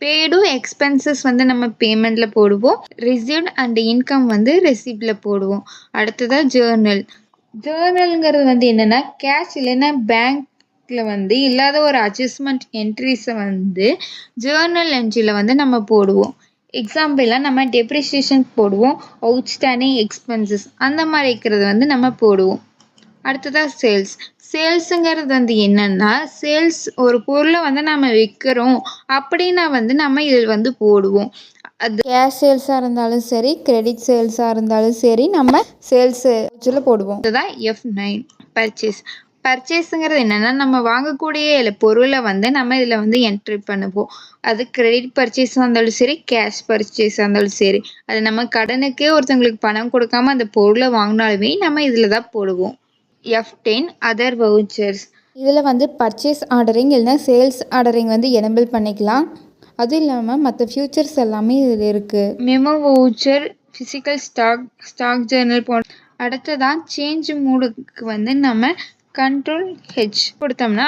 Pad expenses வந்து நம்ம பேமெண்ட்டில் போடுவோம். ரிசீவ்ட் அண்ட் இன்கம் வந்து ரெசிப்டில் போடுவோம். அடுத்ததாக ஜேர்னல்ங்கிறது வந்து என்னென்னா கேஷ் இல்லைன்னா பேங்க்கில் வந்து இல்லாத ஒரு அட்ஜஸ்ட்மெண்ட் என்ட்ரிஸை வந்து ஜேர்னல் என்ட்ரியில் வந்து நம்ம போடுவோம். எக்ஸாம்பிளாக நம்ம டெப்ரிசியேஷன் போடுவோம், அவுட்ஸ்டாண்டிங் எக்ஸ்பென்சஸ் அந்த மாதிரி இருக்கிறது வந்து நம்ம போடுவோம். அடுத்ததாக சேல்ஸுங்கிறது வந்து என்னென்னா சேல்ஸ் ஒரு பொருளை வந்து நம்ம விற்கிறோம் அப்படின்னா வந்து நம்ம இதில் வந்து போடுவோம். அது கேஷ் சேல்ஸாக இருந்தாலும் சரி, கிரெடிட் சேல்ஸாக இருந்தாலும் சரி, நம்ம சேல்ஸில் போடுவோம். அதுதான் F9 பர்ச்சேஸுங்கிறது என்னென்னா நம்ம வாங்கக்கூடிய பொருளை வந்து நம்ம இதில் வந்து என்ட்ரி பண்ணுவோம். அது கிரெடிட் பர்ச்சேஸாக இருந்தாலும் சரி, கேஷ் பர்ச்சேஸாக இருந்தாலும் சரி, அது நம்ம கடனுக்கே ஒருத்தவங்களுக்கு பணம் கொடுக்காம அந்த பொருளை வாங்கினாலுமே நம்ம இதில் தான் போடுவோம். F10 other vouchers. இதில் வந்து பர்ச்சேஸ் ஆர்டரிங் இல்லைன்னா சேல்ஸ் ஆர்டரிங் வந்து எனேபிள் பண்ணிக்கலாம். அதுவும் இல்லாமல் மற்ற ஃபியூச்சர்ஸ் எல்லாமே இதில் இருக்குது. Memo voucher, physical stock journal போன்ற. அடுத்ததான் சேஞ்ச் மூடுக்கு வந்து நம்ம கண்ட்ரோல் H கொடுத்தோம்னா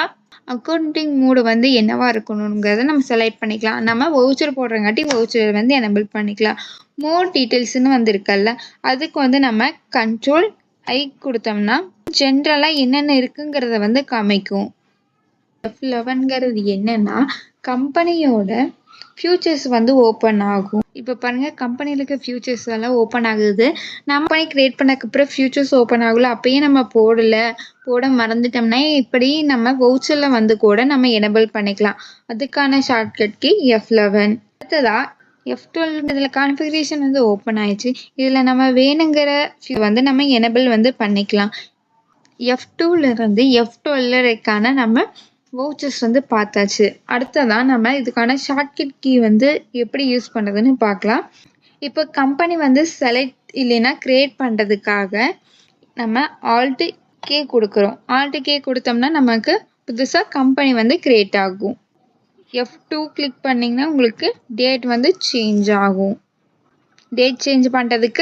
அக்கௌண்டிங் மூடு வந்து என்னவா இருக்கணுங்கிறத நம்ம செலக்ட் பண்ணிக்கலாம். நம்ம வவுச்சர் போடுறங்காட்டி வவுச்சர் வந்து எனேபிள் பண்ணிக்கலாம். மோர் டீட்டெயில்ஸ்னு வந்து இருக்கல்ல, அதுக்கு வந்து நம்ம கண்ட்ரோல் I கொடுத்தோம்னா ஜென்ரலாக என்னென்ன இருக்குங்கிறத வந்து காமிக்கும். F11ங்கிறது என்னென்னா கம்பெனியோட ஃபியூச்சர்ஸ் வந்து ஓப்பன் ஆகும். இப்போ பாருங்கள், கம்பெனியில் இருக்க ஃபியூச்சர்ஸ் எல்லாம் ஓப்பன் ஆகுது. நம்ம கம்பெனி க்ரியேட் பண்ணக்கப்புறம் ஃபியூச்சர்ஸ் ஓப்பன் ஆகல, அப்பயே நம்ம போட மறந்துட்டோம்னா இப்படி நம்ம வவுச்சரில் வந்து கூட நம்ம எனேபிள் பண்ணிக்கலாம். அதுக்கான ஷார்ட்கட் கீ F11. அடுத்ததாக F12 இதில் கான்ஃபிகரேஷன் வந்து ஓப்பன் ஆயிடுச்சு. இதில் நம்ம வேணுங்கிற வந்து நம்ம எனேபிள் வந்து பண்ணிக்கலாம். F2லேருந்து F12 நம்ம வவுச்சர்ஸ் வந்து பார்த்தாச்சு. அடுத்ததான் நம்ம இதுக்கான ஷார்ட்கட் கீ வந்து எப்படி யூஸ் பண்ணுறதுன்னு பார்க்கலாம். இப்போ கம்பெனி வந்து செலக்ட் இல்லைன்னா க்ரியேட் பண்ணுறதுக்காக நம்ம Alt K கொடுக்குறோம். Alt K கொடுத்தோம்னா நமக்கு புதுசாக கம்பெனி வந்து க்ரியேட் ஆகும். F2 கிளிக் பண்ணிங்கன்னா உங்களுக்கு டேட் வந்து சேஞ்ச் ஆகும். டேட் சேஞ்ச் பண்ணுறதுக்கு